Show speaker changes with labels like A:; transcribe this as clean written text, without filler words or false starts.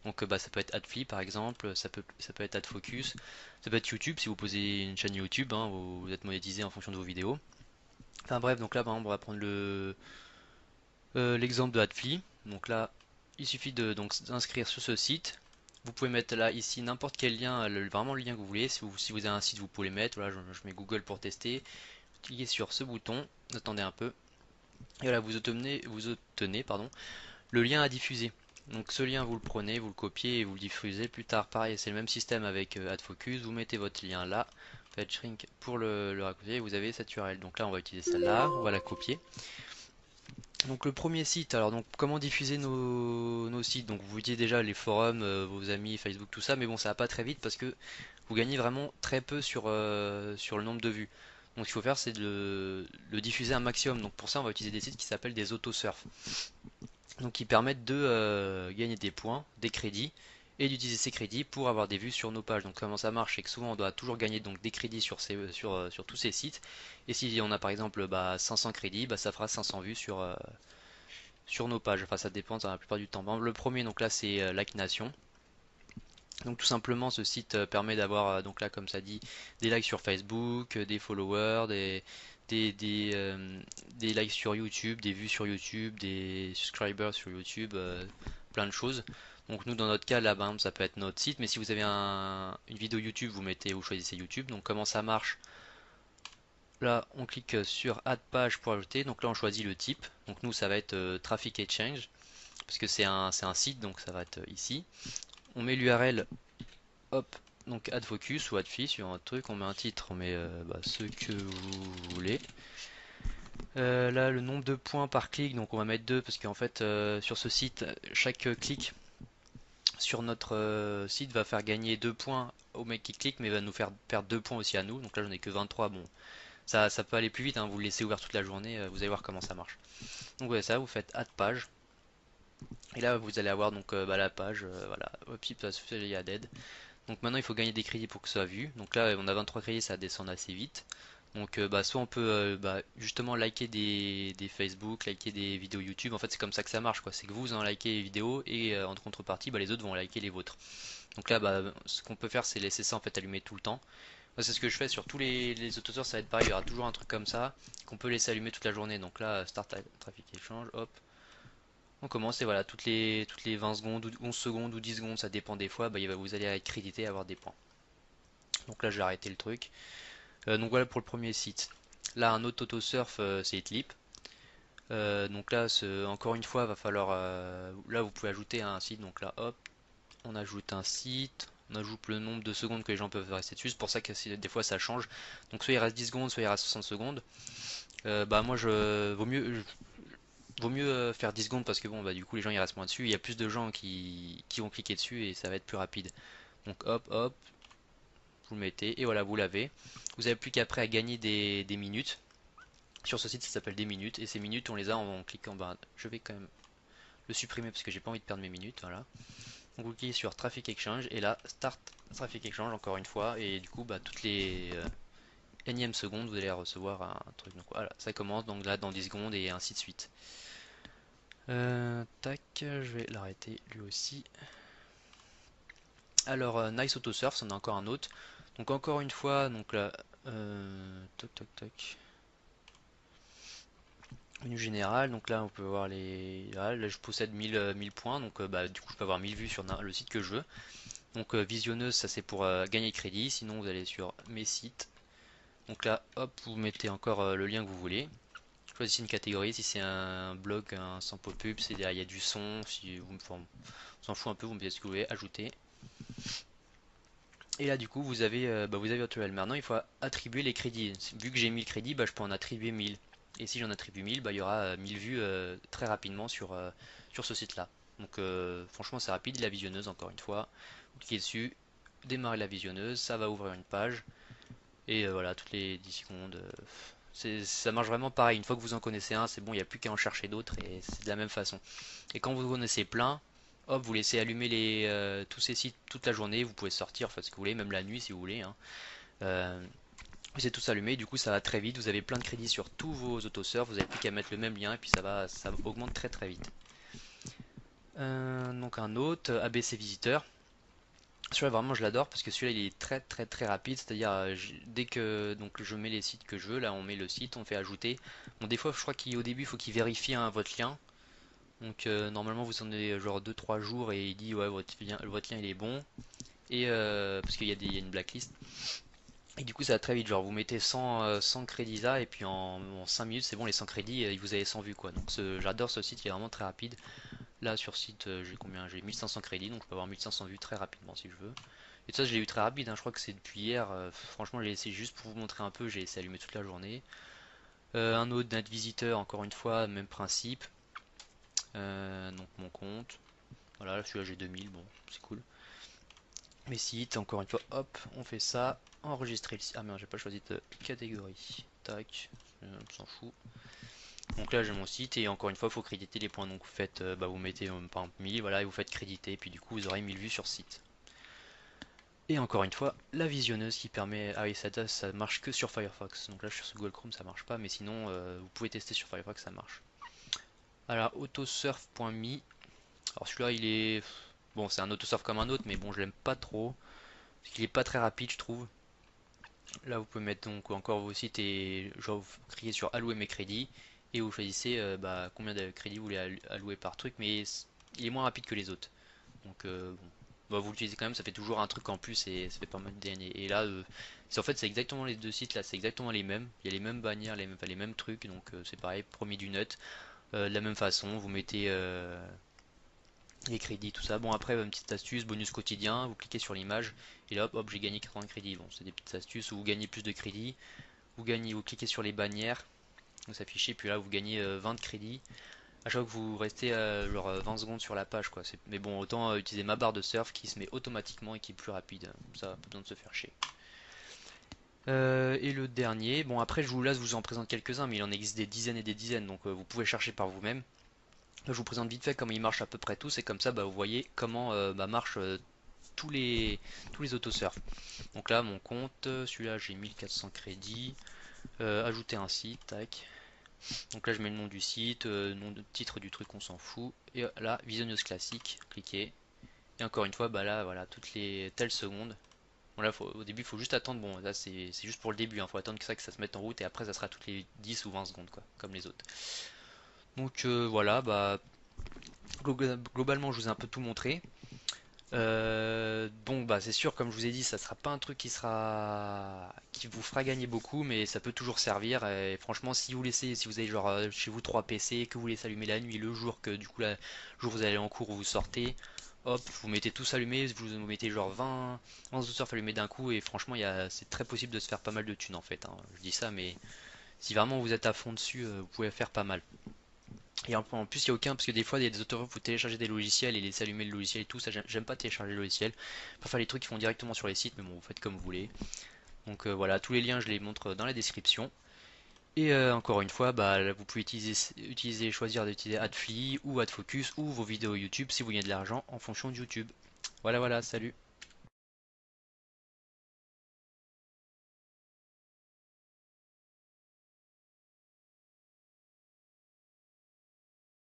A: Donc bah, ça peut être AdFlip par exemple, ça peut être AdFocus, ça peut être YouTube si vous posez une chaîne YouTube, hein, vous êtes monétisé en fonction de vos vidéos. Enfin bref, donc là par exemple on va prendre l'exemple de AdFlip. Donc là il suffit de donc s'inscrire sur ce site. Vous pouvez mettre là ici n'importe quel lien, vraiment le lien que vous voulez. Si vous avez un site vous pouvez le mettre. Voilà, je mets Google pour tester. Cliquez sur ce bouton, attendez un peu. Et voilà, vous obtenez pardon, le lien à diffuser. Donc ce lien vous le prenez, vous le copiez et vous le diffusez plus tard. Pareil, c'est le même système avec AdFocus. Vous mettez votre lien là, faites shrink pour le raccourci et vous avez cette URL. Donc là on va utiliser celle-là, on va la copier. Donc le premier site, alors donc comment diffuser nos sites. Donc vous voyez déjà les forums, vos amis, Facebook, tout ça, mais bon ça va pas très vite parce que vous gagnez vraiment très peu sur le nombre de vues. Donc ce qu'il faut faire c'est de le diffuser un maximum. Donc pour ça on va utiliser des sites qui s'appellent des autosurf. Donc qui permettent de gagner des points, des crédits, et d'utiliser ces crédits pour avoir des vues sur nos pages. Donc comment ça marche, c'est que souvent on doit toujours gagner donc des crédits sur tous ces sites. Et si on a par exemple 500 crédits, ça fera 500 vues sur nos pages. Enfin ça dépend dans la plupart du temps. Par exemple, le premier donc là c'est Like Nation. Donc tout simplement ce site permet d'avoir donc là comme ça dit des likes sur Facebook, des followers, des, euh, des likes sur YouTube, des vues sur YouTube, des subscribers sur YouTube, plein de choses. Donc nous dans notre cas là ben, ça peut être notre site, mais si vous avez une vidéo YouTube vous choisissez YouTube. Donc comment ça marche? Là on clique sur Add page pour ajouter, donc là on choisit le type. Donc nous ça va être Traffic Exchange parce que c'est un site donc ça va être ici. On met l'URL. Hop, donc add focus ou add fee sur un truc, on met un titre, on met ce que vous voulez. Là, le nombre de points par clic, donc on va mettre 2 parce qu'en fait, sur ce site, chaque clic sur notre site va faire gagner 2 points au mec qui clique, mais va nous faire perdre 2 points aussi à nous. Donc là, j'en ai que 23. Bon, ça peut aller plus vite, hein, vous le laissez ouvert toute la journée, vous allez voir comment ça marche. Donc ouais, ça, vous faites add page. Et là, vous allez avoir donc la page, voilà, hop, ça se fait added. Donc maintenant il faut gagner des crédits pour que ça soit vu. Donc là on a 23 crédits, ça descend assez vite. Donc soit on peut justement liker des Facebook, liker des vidéos YouTube. En fait c'est comme ça que ça marche quoi. C'est que vous en likez les vidéos et en contrepartie les autres vont liker les vôtres. Donc là ce qu'on peut faire c'est laisser ça en fait allumé tout le temps. Moi c'est ce que je fais sur tous les autosauteurs, ça va être pareil, il y aura toujours un truc comme ça qu'on peut laisser allumer toute la journée. Donc là start traffic exchange, hop. On commence et voilà, toutes les 20 secondes ou 11 secondes ou 10 secondes, ça dépend des fois, vous allez être crédité et avoir des points. Donc là, j'ai arrêté le truc. Donc voilà pour le premier site. Là, un autre autosurf, c'est Itlip. Donc là, encore une fois, va falloir. Là, vous pouvez ajouter un site. Donc là, hop, on ajoute un site. On ajoute le nombre de secondes que les gens peuvent rester dessus. C'est pour ça que des fois ça change. Donc soit il reste 10 secondes, soit il reste 60 secondes. Moi, vaut mieux faire 10 secondes parce que bon, du coup, les gens ils restent moins dessus. Il y a plus de gens qui vont cliquer dessus et ça va être plus rapide. Donc hop, hop, vous le mettez et voilà, vous l'avez. Vous avez plus qu'après à gagner des minutes. Sur ce site, ça s'appelle des minutes et ces minutes, on les a en cliquant. Je vais quand même le supprimer parce que j'ai pas envie de perdre mes minutes. Voilà. Donc vous cliquez sur Traffic Exchange et là, Start Traffic Exchange encore une fois et du coup, toutes les énièmes secondes, vous allez recevoir un truc. Donc voilà, ça commence donc là dans 10 secondes et ainsi de suite. Tac, je vais l'arrêter lui aussi. Alors, Nice Auto Surf, c'en a encore un autre. Donc encore une fois, donc là, toc toc toc, menu général. Donc là, on peut voir là, je possède 1000 points, donc du coup, je peux avoir 1000 vues sur le site que je veux. Donc visionneuse, ça c'est pour gagner crédit. Sinon, vous allez sur mes sites. Donc là, hop, vous mettez encore le lien que vous voulez. Choisissez une catégorie. Si c'est un blog, sans pop-up, il y a du son. Si vous, enfin, on s'en fout un peu, vous mettez ce que vous voulez, ajouter. Et là du coup vous avez votre URL. Maintenant il faut attribuer les crédits. Vu que j'ai 1000 crédits, je peux en attribuer 1000. Et si j'en attribue 1000, il y aura 1000 vues très rapidement sur ce site là. Donc franchement c'est rapide, la visionneuse encore une fois. Vous cliquez dessus, démarrez la visionneuse, ça va ouvrir une page. Et voilà, toutes les 10 secondes. Ça marche vraiment pareil. Une fois que vous en connaissez un, c'est bon, il n'y a plus qu'à en chercher d'autres et c'est de la même façon. Et quand vous en connaissez plein, hop, vous laissez allumer tous ces sites toute la journée. Vous pouvez sortir, faire ce que vous voulez, même la nuit si vous voulez, hein. Euh, vous laissez tous allumés, du coup ça va très vite. Vous avez plein de crédits sur tous vos autosurf. Vous n'avez plus qu'à mettre le même lien et puis ça augmente très très vite. Donc un autre, ABC Visiteur. Celui-là vraiment je l'adore parce que celui-là il est très rapide, c'est-à-dire dès que donc je mets les sites que je veux, là on met le site, on fait ajouter. Bon des fois je crois qu'au début il faut qu'il vérifie hein, votre lien. Donc normalement vous en avez genre 2 3 jours et il dit ouais votre lien il est bon. Et parce qu'il y a une blacklist. Et du coup ça va très vite, genre vous mettez 100 crédits là et puis en 5 minutes c'est bon les 100 crédits vous avez 100 vues quoi. Donc j'adore ce site, il est vraiment très rapide. Là sur site j'ai combien? J'ai 1500 crédits donc je peux avoir 1500 vues très rapidement si je veux. Et ça je l'ai eu très rapide, hein, je crois que c'est depuis hier. Franchement j'ai essayé juste pour vous montrer un peu, j'ai essayé allumé toute la journée. Un autre net visiteur, encore une fois, même principe. Donc mon compte. Voilà, celui-là j'ai 2000, bon, c'est cool. Mes sites, encore une fois, hop, on fait ça. Enregistrer le site. Ah merde, j'ai pas choisi de catégorie. Tac, on s'en fout. Donc là j'ai mon site et encore une fois il faut créditer les points. Donc vous faites, vous mettez par exemple 1000, voilà, et vous faites créditer. Et puis du coup vous aurez 1000 vues sur site. Et encore une fois, la visionneuse qui permet. Ah oui, ça marche que sur Firefox. Donc là je suis sur Google Chrome, ça marche pas. Mais sinon, vous pouvez tester sur Firefox, ça marche. Alors, autosurf.me. Alors celui-là il est. Bon, c'est un autosurf comme un autre, mais bon, je l'aime pas trop. Parce qu'il est pas très rapide, je trouve. Là, vous pouvez mettre donc encore vos sites et genre vous criez sur allouer mes crédits et vous choisissez combien de crédits vous voulez allouer par truc, mais il est moins rapide que les autres. Donc bon, vous l'utilisez quand même, ça fait toujours un truc en plus et ça fait pas mal de DNA. Et là, en fait c'est exactement les deux sites là, c'est exactement les mêmes. Il y a les mêmes bannières, les mêmes trucs, donc c'est pareil, premier du net, de la même façon, vous mettez les crédits, tout ça. Bon après une petite astuce, bonus quotidien, vous cliquez sur l'image et là hop, j'ai gagné 80 crédits. Bon c'est des petites astuces où vous gagnez plus de crédits, vous cliquez sur les bannières, vous s'affichez, puis là vous gagnez 20 crédits. À chaque fois que vous restez genre 20 secondes sur la page quoi. Mais bon autant utiliser ma barre de surf qui se met automatiquement et qui est plus rapide. Ça, pas besoin de se faire chier. Et le dernier, bon après là je vous en présente quelques-uns, mais il en existe des dizaines et des dizaines, donc vous pouvez chercher par vous-même. Là, je vous présente vite fait comment ils marchent à peu près tous, et comme ça vous voyez comment marchent tous les autosurf. Donc là, mon compte, celui-là j'ai 1400 crédits. Ajouter un site, tac. Donc là, je mets le nom du site, nom de titre du truc, on s'en fout. Et là, visionneuse classique, cliquez. Et encore une fois, bah là, voilà, toutes les telles secondes. Bon là, au début, il faut juste attendre. Bon, là, c'est juste pour le début. Il faut attendre que ça se mette en route et après, ça sera toutes les 10 ou 20 secondes, quoi, comme les autres. Donc voilà, bah globalement, je vous ai un peu tout montré. Bon bah c'est sûr comme je vous ai dit ça sera pas un truc qui vous fera gagner beaucoup mais ça peut toujours servir et franchement si vous laissez si vous avez genre chez vous 3 PC que vous laissez allumer la nuit le jour que du coup le jour où vous allez en cours ou vous sortez hop vous mettez tous allumés vous mettez genre 20 surf allumés d'un coup et franchement c'est très possible de se faire pas mal de thunes en fait hein. Je dis ça mais si vraiment vous êtes à fond dessus vous pouvez faire pas mal. Et en plus, il n'y a aucun, parce que des fois, il y a des autoroutes où vous téléchargez des logiciels et laissez allumer le logiciel et tout. Ça, j'aime pas télécharger le logiciel. Pour faire les trucs qui font directement sur les sites, mais bon, vous faites comme vous voulez. Donc voilà, tous les liens, je les montre dans la description. Et encore une fois, bah, là, vous pouvez choisir d'utiliser AdFly ou AdFocus ou vos vidéos YouTube si vous gagnez de l'argent en fonction de YouTube. Voilà, voilà, salut.